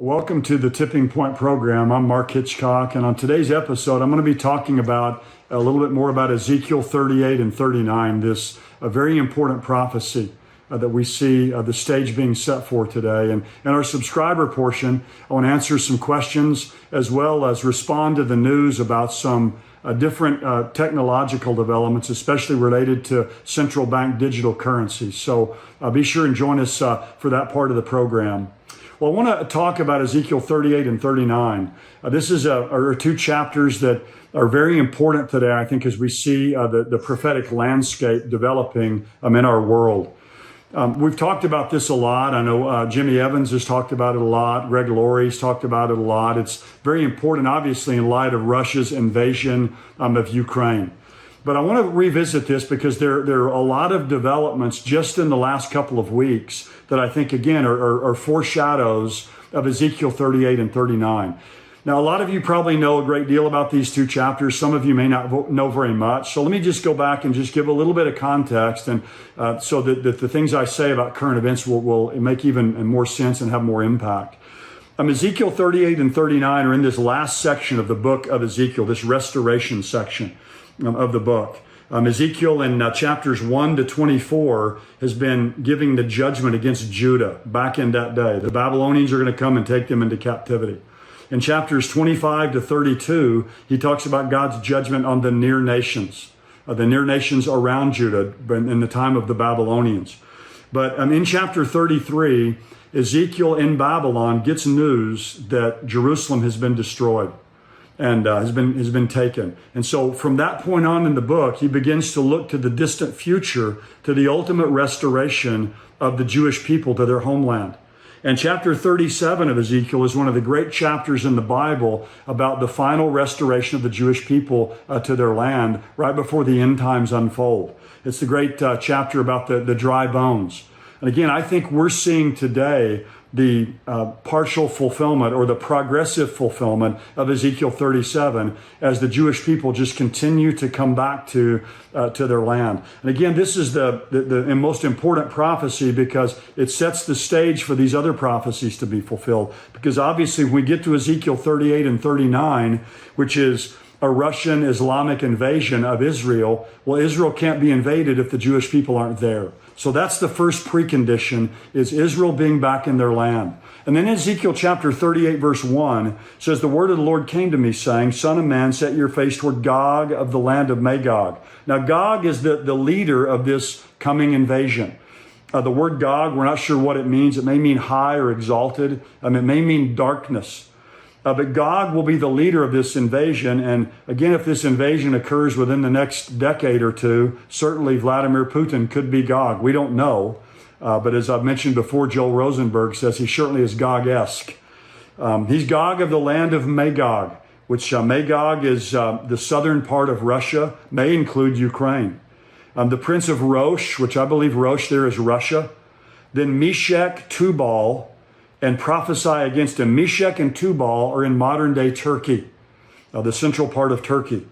Welcome to the Tipping Point program. I'm Mark Hitchcock, and on today's episode, I'm going to be talking about a little bit more about Ezekiel 38 and 39, this very important prophecy that we see the stage being set for today. And in our subscriber portion, I want to answer some questions as well as respond to the news about some different technological developments, especially related to central bank digital currencies. So be sure and join us for that part of the program. Well, I want to talk about Ezekiel 38 and 39. This is are two chapters that are very important today, I think, as we see the prophetic landscape developing in our world. We've talked about this a lot. I know Jimmy Evans has talked about it a lot. Greg Laurie's talked about it a lot. It's very important, obviously, in light of Russia's invasion of Ukraine. But I want to revisit this because there are a lot of developments just in the last couple of weeks that I think, again, are foreshadows of Ezekiel 38 and 39. Now, a lot of you probably know a great deal about these two chapters. Some of you may not know very much. So let me just go back and just give a little bit of context, and so that the things I say about current events will make even more sense and have more impact. Ezekiel 38 and 39 are in this last section of the book of Ezekiel, this restoration section of the book. Ezekiel in chapters 1 to 24 has been giving the judgment against Judah back in that day. The Babylonians are going to come and take them into captivity. In chapters 25 to 32, he talks about God's judgment on the near nations around Judah in the time of the Babylonians. But in chapter 33, Ezekiel in Babylon gets news that Jerusalem has been destroyed and has been taken. And so from that point on in the book, he begins to look to the distant future, to the ultimate restoration of the Jewish people to their homeland. And chapter 37 of Ezekiel is one of the great chapters in the Bible about the final restoration of the Jewish people to their land right before the end times unfold. It's the great chapter about the dry bones. And again, I think we're seeing today the partial fulfillment or the progressive fulfillment of Ezekiel 37 as the Jewish people just continue to come back to their land. And again, this is the most important prophecy because it sets the stage for these other prophecies to be fulfilled. Because obviously when we get to Ezekiel 38 and 39, which is a Russian Islamic invasion of Israel, well, Israel can't be invaded if the Jewish people aren't there. So that's the first precondition, is Israel being back in their land. And then Ezekiel chapter 38 verse 1 says, "The word of the Lord came to me saying, Son of man, set your face toward Gog of the land of Magog." Now Gog is the leader of this coming invasion. The word Gog, we're not sure what it means. It may mean high or exalted. It may mean darkness. But Gog will be the leader of this invasion. And again, if this invasion occurs within the next decade or two, certainly Vladimir Putin could be Gog. We don't know. But as I've mentioned before, Joel Rosenberg says he certainly is Gog-esque. He's Gog of the land of Magog, which Magog is the southern part of Russia, may include Ukraine. The prince of Rosh, which I believe Rosh there is Russia. Then Meshech, Tubal, and prophesy against him. Meshech and Tubal are in modern day Turkey, the central part of Turkey.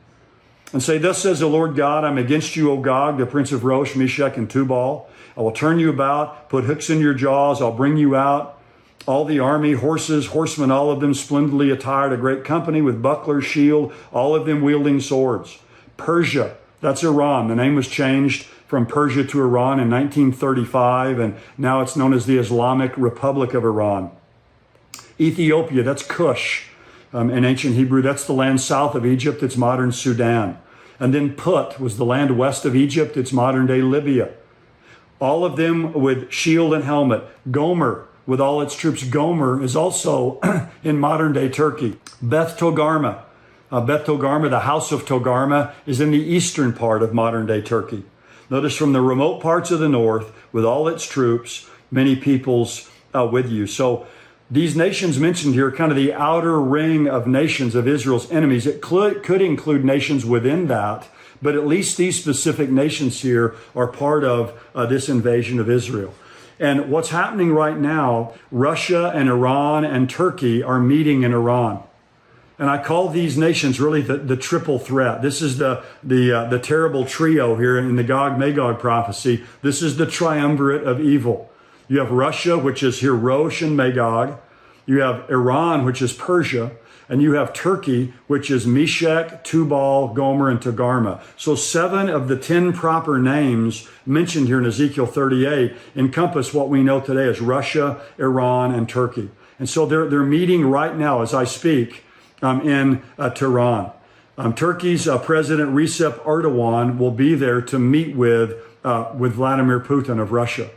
And say, "Thus says the Lord God, I'm against you, O Gog, the prince of Rosh, Meshech, and Tubal. I will turn you about, put hooks in your jaws, I'll bring you out. All the army, horses, horsemen, all of them splendidly attired, a great company with buckler, shield, all of them wielding swords. Persia," that's Iran. The name was changed from Persia to Iran in 1935, and now it's known as the Islamic Republic of Iran. Ethiopia, that's Cush. In ancient Hebrew, that's the land south of Egypt, it's modern Sudan. And then Put was the land west of Egypt, it's modern day Libya. All of them with shield and helmet. Gomer, with all its troops. Gomer is also in modern day Turkey. Beth Togarmah. The house of Togarmah, is in the eastern part of modern day Turkey. Notice from the remote parts of the north, with all its troops, many peoples with you. So these nations mentioned here, kind of the outer ring of nations of Israel's enemies. It could include nations within that, but at least these specific nations here are part of this invasion of Israel. And what's happening right now, Russia and Iran and Turkey are meeting in Iran. And I call these nations really the triple threat. This is the terrible trio here in the Gog-Magog prophecy. This is the triumvirate of evil. You have Russia, which is here Rosh and Magog. You have Iran, which is Persia, and you have Turkey, which is Meshech, Tubal, Gomer, and Togarmah. So 7 of the 10 proper names mentioned here in Ezekiel 38 encompass what we know today as Russia, Iran, and Turkey. And so they're meeting right now as I speak in Tehran. Turkey's President Recep Erdogan will be there to meet with Vladimir Putin of Russia.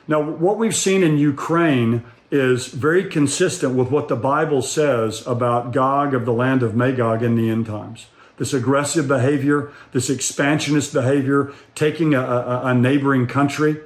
Now, what we've seen in Ukraine is very consistent with what the Bible says about Gog of the land of Magog in the end times. This aggressive behavior, this expansionist behavior, taking a neighboring country.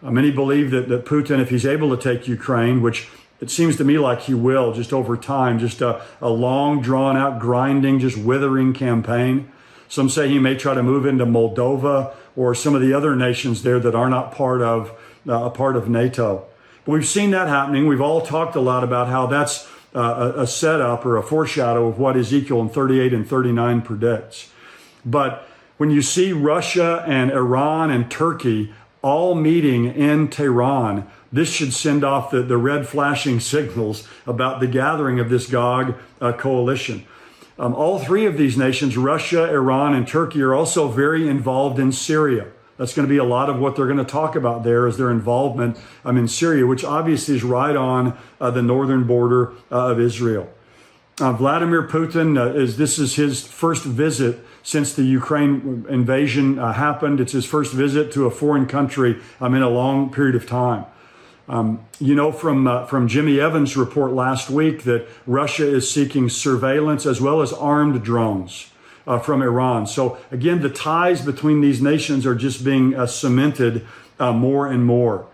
Many believe that Putin, if he's able to take Ukraine, which it seems to me like he will, just over time, just a long, drawn-out, grinding, just withering campaign. Some say he may try to move into Moldova or some of the other nations there that are not part of NATO. But we've seen that happening. We've all talked a lot about how that's a setup or a foreshadow of what Ezekiel in 38 and 39 predicts. But when you see Russia and Iran and Turkey all meeting in Tehran, this should send off the red flashing signals about the gathering of this Gog coalition. All 3 of these nations, Russia, Iran, and Turkey, are also very involved in Syria. That's going to be a lot of what they're going to talk about there is their involvement in Syria, which obviously is right on the northern border of Israel. Vladimir Putin, this is his first visit since the Ukraine invasion happened. It's his first visit to a foreign country in a long period of time. You know from Jimmy Evans' report last week that Russia is seeking surveillance as well as armed drones from Iran. So again, the ties between these nations are just being cemented more and more.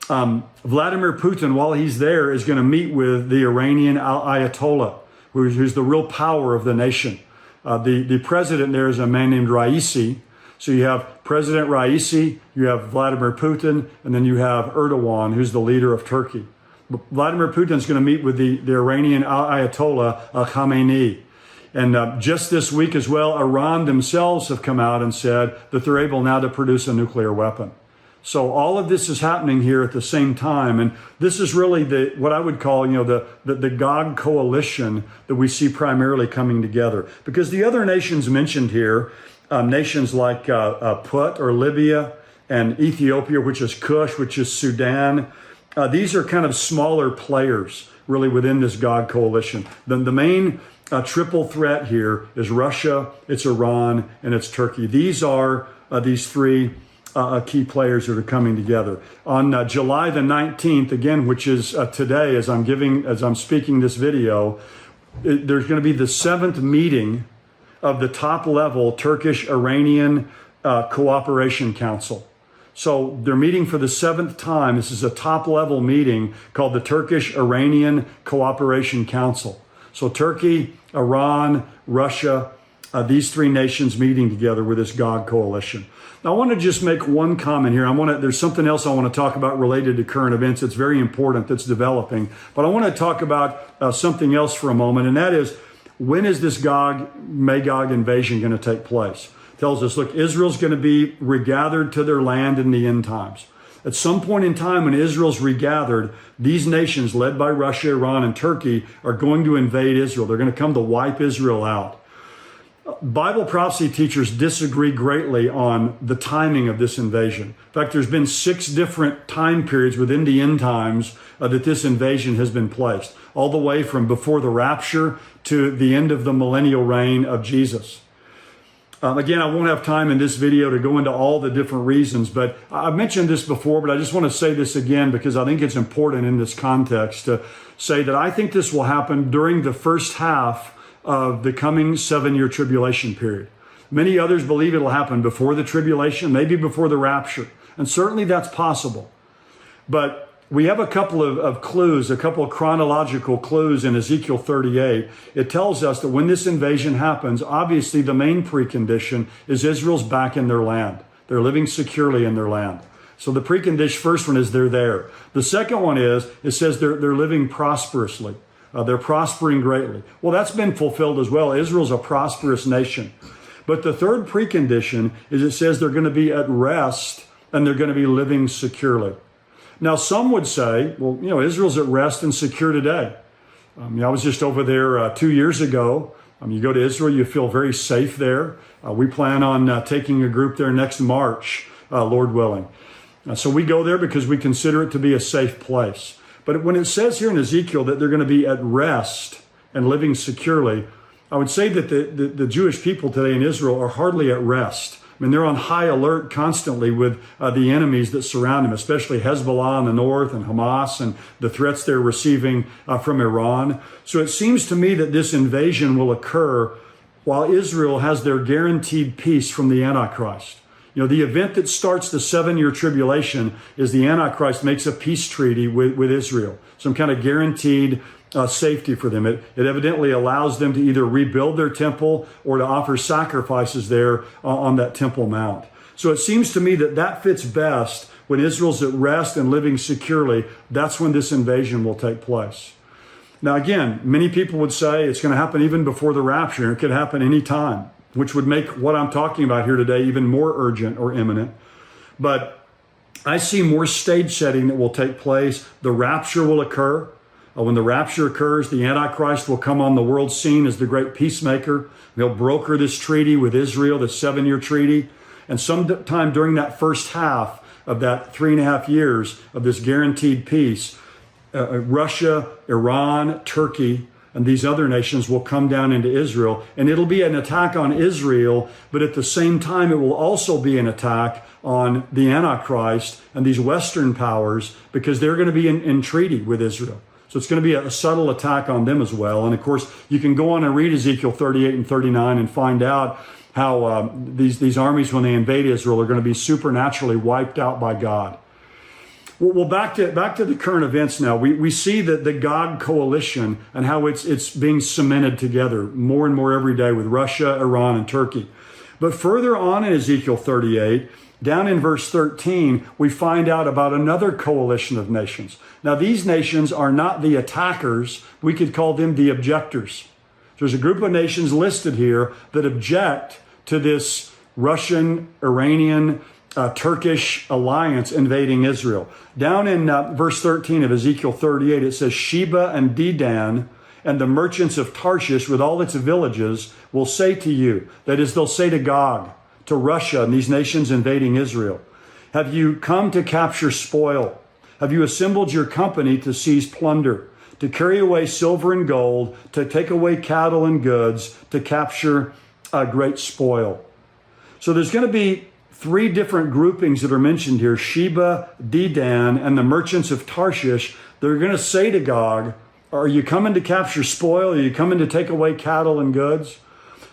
Vladimir Putin, while he's there, is going to meet with the Iranian Ayatollah, who's the real power of the nation. The president there is a man named Raisi. So you have President Raisi, you have Vladimir Putin, and then you have Erdogan, who's the leader of Turkey. But Vladimir Putin's going to meet with the Iranian Ayatollah Khamenei. And just this week as well, Iran themselves have come out and said that they're able now to produce a nuclear weapon. So all of this is happening here at the same time. And this is really what I would call, the Gog coalition that we see primarily coming together. Because the other nations mentioned here, nations like Put or Libya and Ethiopia, which is Cush, which is Sudan, these are kind of smaller players really within this Gog coalition. The main triple threat here is Russia, it's Iran, and it's Turkey. These are these 3 key players that are coming together. On July the 19th, again, which is today, as I'm speaking this video, there's going to be the 7th meeting of the top-level Turkish-Iranian Cooperation Council. So they're meeting for the 7th time. This is a top-level meeting called the Turkish-Iranian Cooperation Council. So Turkey, Iran, Russia, these 3 nations meeting together with this Gog coalition. Now, I want to just make one comment here. There's something else I want to talk about related to current events that's very important that's developing. But I want to talk about something else for a moment, and that is, when is this Gog-Magog invasion going to take place? It tells us, look, Israel's going to be regathered to their land in the end times. At some point in time when Israel's regathered, these nations led by Russia, Iran, and Turkey are going to invade Israel. They're going to come to wipe Israel out. Bible prophecy teachers disagree greatly on the timing of this invasion. In fact, there's been 6 different time periods within the end times that this invasion has been placed, all the way from before the rapture to the end of the millennial reign of Jesus. Again, I won't have time in this video to go into all the different reasons, but I've mentioned this before, but I just want to say this again because I think it's important in this context to say that I think this will happen during the first half of the coming 7-year tribulation period. Many others believe it'll happen before the tribulation, maybe before the rapture, and certainly that's possible. But we have a couple of clues, a couple of chronological clues in Ezekiel 38. It tells us that when this invasion happens, obviously the main precondition is Israel's back in their land. They're living securely in their land. So the precondition, first one is they're there. The second one is, it says they're living prosperously. They're prospering greatly. Well, that's been fulfilled as well. Israel's a prosperous nation. But the third precondition is it says they're going to be at rest and they're going to be living securely. Now, some would say, well, Israel's at rest and secure today. I was just over there 2 years ago. You go to Israel, you feel very safe there. We plan on taking a group there next March, Lord willing. So we go there because we consider it to be a safe place. But when it says here in Ezekiel that they're going to be at rest and living securely, I would say that the Jewish people today in Israel are hardly at rest. I mean, they're on high alert constantly with the enemies that surround them, especially Hezbollah in the north and Hamas and the threats they're receiving from Iran. So it seems to me that this invasion will occur while Israel has their guaranteed peace from the Antichrist. The event that starts the 7-year tribulation is the Antichrist makes a peace treaty with Israel, some kind of guaranteed safety for them. It evidently allows them to either rebuild their temple or to offer sacrifices there on that Temple Mount. So it seems to me that fits best when Israel's at rest and living securely. That's when this invasion will take place. Now, again, many people would say it's going to happen even before the rapture. It could happen any time, which would make what I'm talking about here today even more urgent or imminent. But I see more stage setting that will take place. The rapture will occur. When the rapture occurs, the Antichrist will come on the world scene as the great peacemaker. He'll broker this treaty with Israel, the 7-year treaty. And sometime during that first half of that 3.5 years of this guaranteed peace, Russia, Iran, Turkey, and these other nations will come down into Israel. And it'll be an attack on Israel, but at the same time, it will also be an attack on the Antichrist and these Western powers because they're going to be in treaty with Israel. So it's going to be a subtle attack on them as well. And of course, you can go on and read Ezekiel 38 and 39 and find out how these armies, when they invade Israel, are going to be supernaturally wiped out by God. Well, back to the current events now. We see that the God coalition and how it's being cemented together more and more every day with Russia, Iran, and Turkey. But further on in Ezekiel 38, down in verse 13, we find out about another coalition of nations. Now, these nations are not the attackers. We could call them the objectors. There's a group of nations listed here that object to this Russian, Iranian, Turkish alliance invading Israel. Down in verse 13 of Ezekiel 38, it says, Sheba and Dedan and the merchants of Tarshish with all its villages will say to you, that is, they'll say to Gog, to Russia and these nations invading Israel, have you come to capture spoil? Have you assembled your company to seize plunder, to carry away silver and gold, to take away cattle and goods, to capture a great spoil? So there's going to be 3 different groupings that are mentioned here, Sheba, Dedan, and the merchants of Tarshish. They're going to say to Gog, are you coming to capture spoil? Are you coming to take away cattle and goods?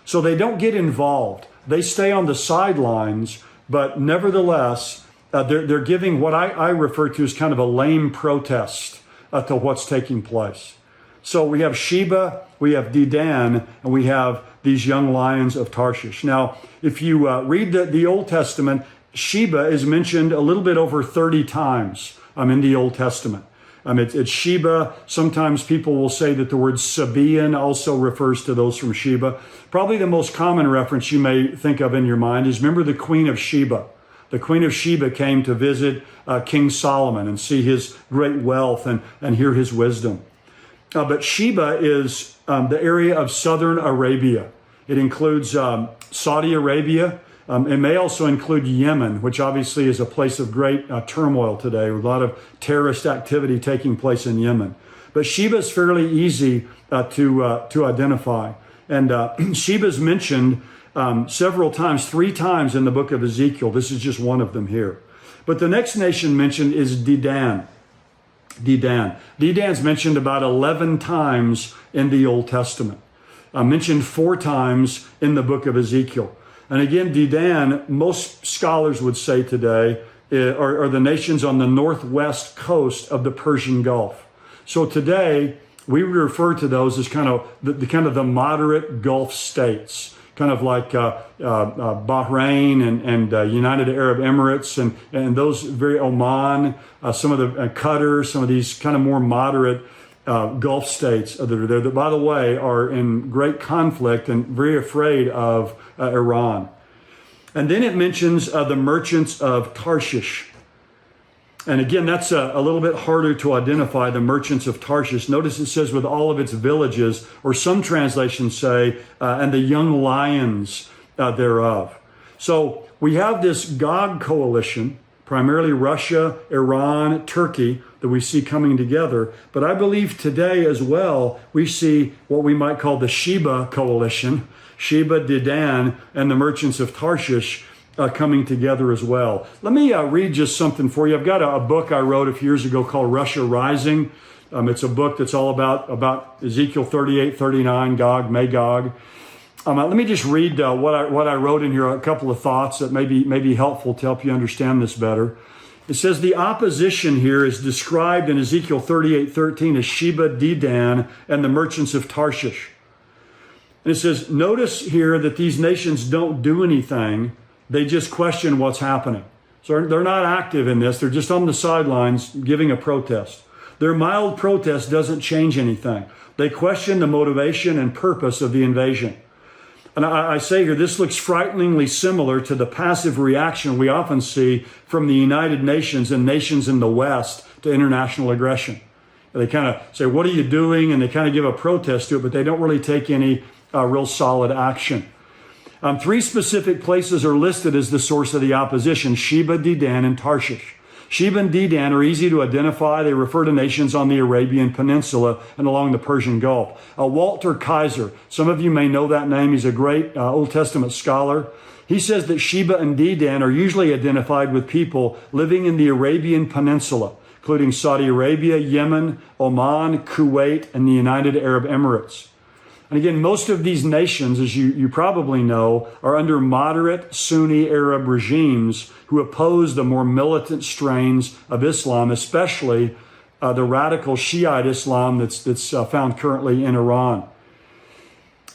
So they don't get involved. They stay on the sidelines, but nevertheless, they're giving what I refer to as kind of a lame protest to what's taking place. So we have Sheba, we have Dedan, and we have these young lions of Tarshish. Now, if you read the Old Testament, Sheba is mentioned a little bit over 30 times in the Old Testament. It's Sheba. Sometimes people will say that the word Sabaean also refers to those from Sheba. Probably the most common reference you may think of in your mind is, remember the Queen of Sheba. The Queen of Sheba came to visit King Solomon and see his great wealth and hear his wisdom. But Sheba is the area of southern Arabia. It includes Saudi Arabia. It may also include Yemen, which obviously is a place of great turmoil today, with a lot of terrorist activity taking place in Yemen. But Sheba is fairly easy to identify. And Sheba is mentioned several times, 3 times in the book of Ezekiel. This is just one of them here. But the next nation mentioned is Dedan. Dedan's mentioned about 11 times in the Old Testament. Mentioned 4 times in the book of Ezekiel. And again, Dedan, most scholars would say today, are the nations on the northwest coast of the Persian Gulf. So today, we refer to those as kind of the moderate Gulf states, kind of like Bahrain and United Arab Emirates and those very Oman, some of the Qatar, some of these kind of more moderate Gulf states that are there, that, by the way, are in great conflict and very afraid of Iran. And then it mentions the merchants of Tarshish. And again, that's a little bit harder to identify, the merchants of Tarshish. Notice it says with all of its villages, or some translations say, and the young lions thereof. So we have this Gog coalition, primarily Russia, Iran, Turkey, that we see coming together. But I believe today as well, we see what we might call the Sheba coalition, Sheba, Dedan, and the merchants of Tarshish coming together as well. Let me read just something for you. I've got a book I wrote a few years ago called Russia Rising. It's a book that's all about Ezekiel 38, 39, Gog, Magog. Let me just read what I wrote in here, a couple of thoughts that may be helpful to help you understand this better. It says the opposition here is described in Ezekiel 38:13 as Sheba, Dedan, and the merchants of Tarshish. And it says, notice here that these nations don't do anything. They just question what's happening. So they're not active in this. They're just on the sidelines giving a protest. Their mild protest doesn't change anything. They question the motivation and purpose of the invasion. And I say here, this looks frighteningly similar to the passive reaction we often see from the United Nations and nations in the West to international aggression. They kind of say, what are you doing? And they kind of give a protest to it, but they don't really take any real solid action. Three specific places are listed as the source of the opposition: Sheba, Dedan, and Tarshish. Sheba and Dedan are easy to identify. They refer to nations on the Arabian Peninsula and along the Persian Gulf. Walter Kaiser, some of you may know that name. He's a great Old Testament scholar. He says that Sheba and Dedan are usually identified with people living in the Arabian Peninsula, including Saudi Arabia, Yemen, Oman, Kuwait, and the United Arab Emirates. And again, most of these nations, as you probably know, are under moderate Sunni Arab regimes who oppose the more militant strains of Islam, especially the radical Shiite Islam that's found currently in Iran.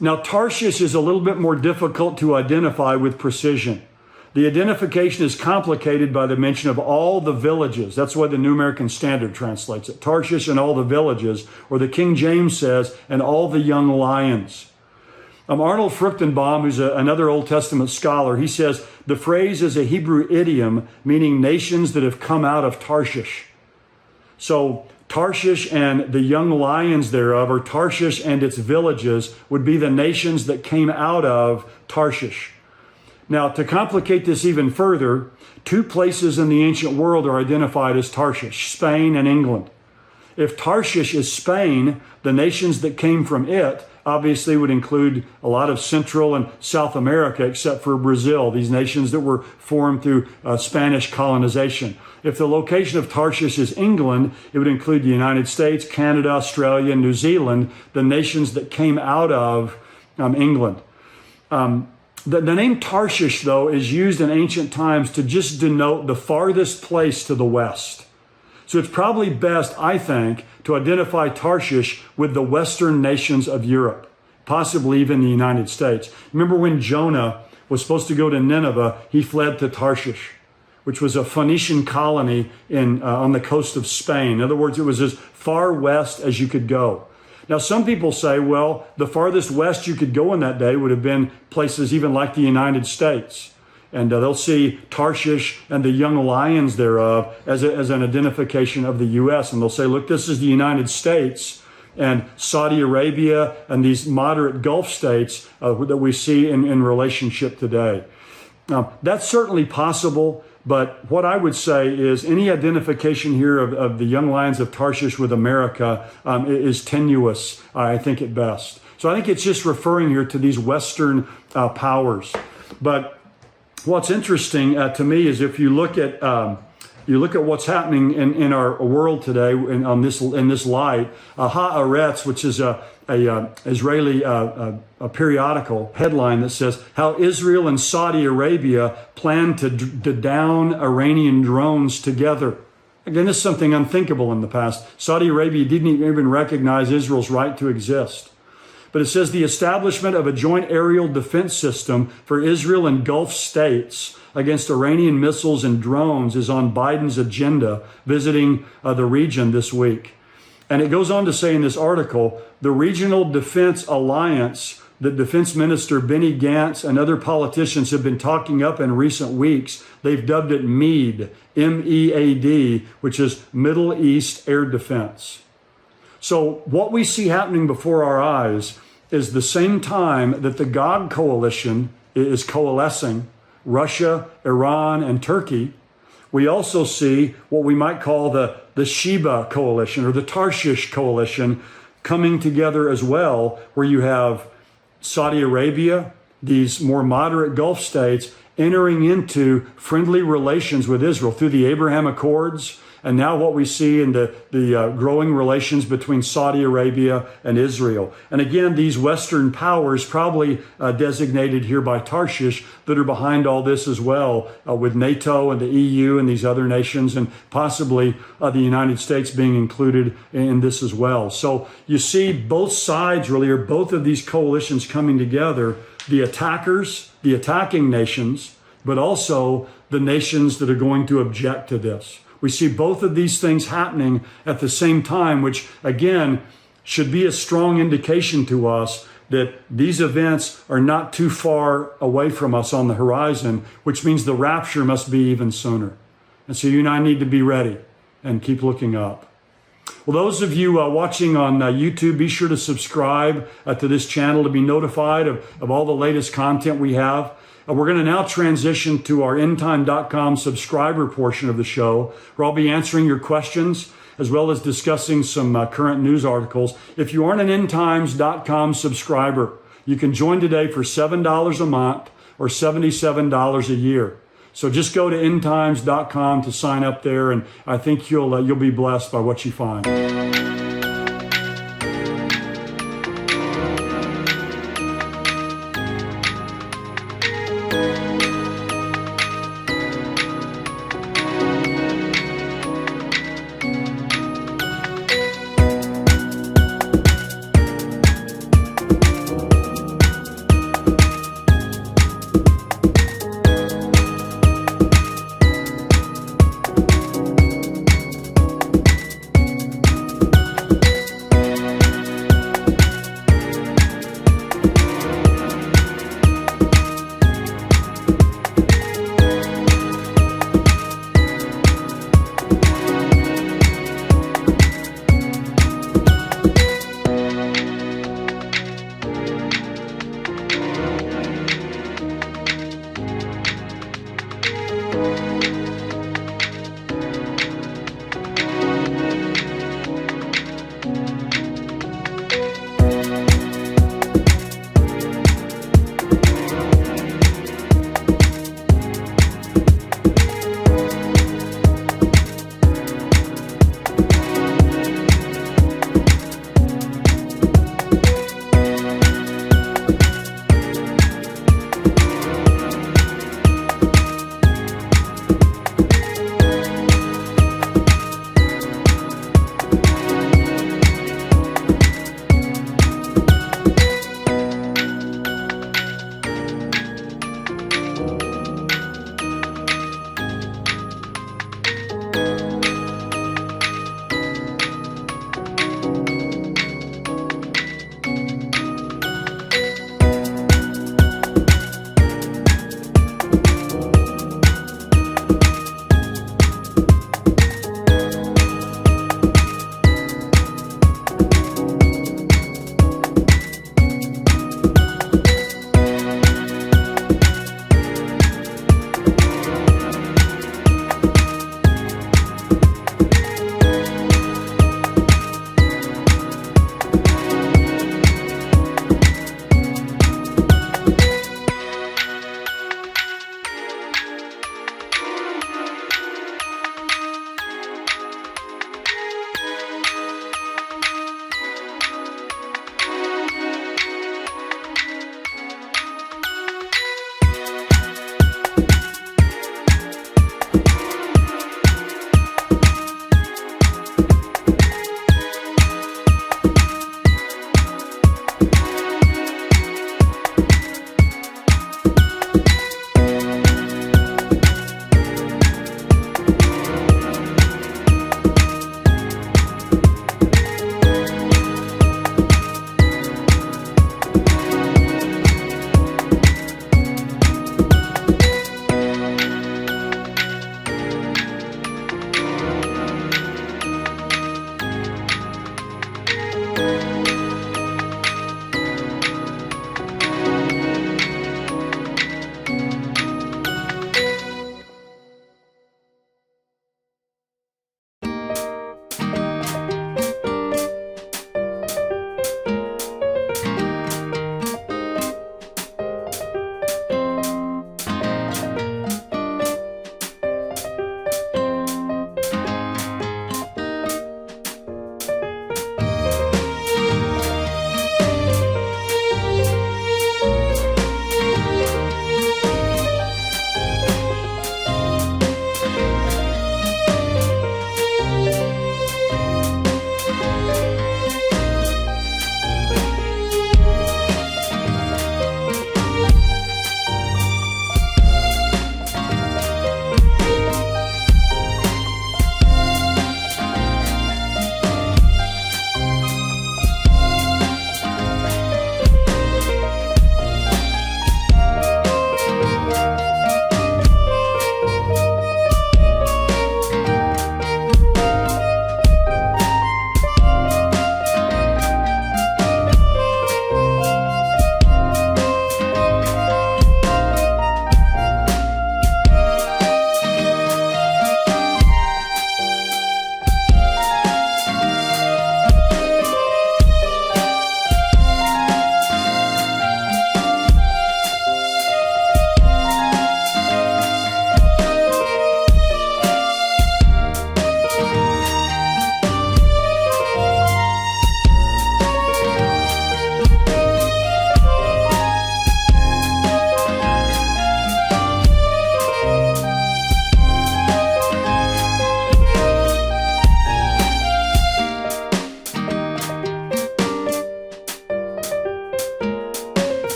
Now, Tarshish is a little bit more difficult to identify with precision. The identification is complicated by the mention of all the villages. That's why the New American Standard translates it. Tarshish and all the villages, or the King James says, and all the young lions. Arnold Fruchtenbaum, who's another Old Testament scholar, he says the phrase is a Hebrew idiom meaning nations that have come out of Tarshish. So Tarshish and the young lions thereof, or Tarshish and its villages, would be the nations that came out of Tarshish. Now, to complicate this even further, two places in the ancient world are identified as Tarshish: Spain and England. If Tarshish is Spain, the nations that came from it obviously would include a lot of Central and South America, except for Brazil, these nations that were formed through Spanish colonization. If the location of Tarshish is England, it would include the United States, Canada, Australia, New Zealand, the nations that came out of England. The name Tarshish, though, is used in ancient times to just denote the farthest place to the west. So it's probably best, I think, to identify Tarshish with the western nations of Europe, possibly even the United States. Remember when Jonah was supposed to go to Nineveh, he fled to Tarshish, which was a Phoenician colony on the coast of Spain. In other words, it was as far west as you could go. Now, some people say, well, the farthest west you could go in that day would have been places even like the United States. And they'll see Tarshish and the young lions thereof as an identification of the U.S. And they'll say, look, this is the United States and Saudi Arabia and these moderate Gulf states that we see in relationship today. That's certainly possible. But what I would say is any identification here of the young lions of Tarshish with America is tenuous, I think, at best. So I think it's just referring here to these Western powers. But what's interesting to me is if you look at what's happening in our world today in this light, Haaretz, which is a Israeli a periodical headline that says how Israel and Saudi Arabia plan to down Iranian drones together. Again, this is something unthinkable in the past. Saudi Arabia didn't even recognize Israel's right to exist. But it says the establishment of a joint aerial defense system for Israel and Gulf states against Iranian missiles and drones is on Biden's agenda visiting the region this week. And it goes on to say in this article, the Regional Defense Alliance that Defense Minister Benny Gantz and other politicians have been talking up in recent weeks. They've dubbed it MEAD, M-E-A-D, which is Middle East Air Defense. So what we see happening before our eyes is the same time that the God coalition is coalescing, Russia, Iran, and Turkey, we also see what we might call the Sheba coalition or the Tarshish coalition coming together as well, where you have Saudi Arabia, these more moderate Gulf states, entering into friendly relations with Israel through the Abraham Accords, and now what we see in the growing relations between Saudi Arabia and Israel. And again, these Western powers, probably designated here by Tarshish, that are behind all this as well, with NATO and the EU and these other nations, and possibly the United States being included in this as well. So you see both sides really, or both of these coalitions coming together, the attackers, the attacking nations, but also the nations that are going to object to this. We see both of these things happening at the same time, which again should be a strong indication to us that these events are not too far away from us on the horizon, which means the rapture must be even sooner. And so you and I need to be ready and keep looking up. Well, those of you watching on YouTube, be sure to subscribe to this channel to be notified of all the latest content we have. We're going to now transition to our endtime.com subscriber portion of the show, where I'll be answering your questions as well as discussing some current news articles. If you aren't an endtimes.com subscriber, you can join today for $7 a month or $77 a year. So just go to endtimes.com to sign up there, and I think you'll be blessed by what you find.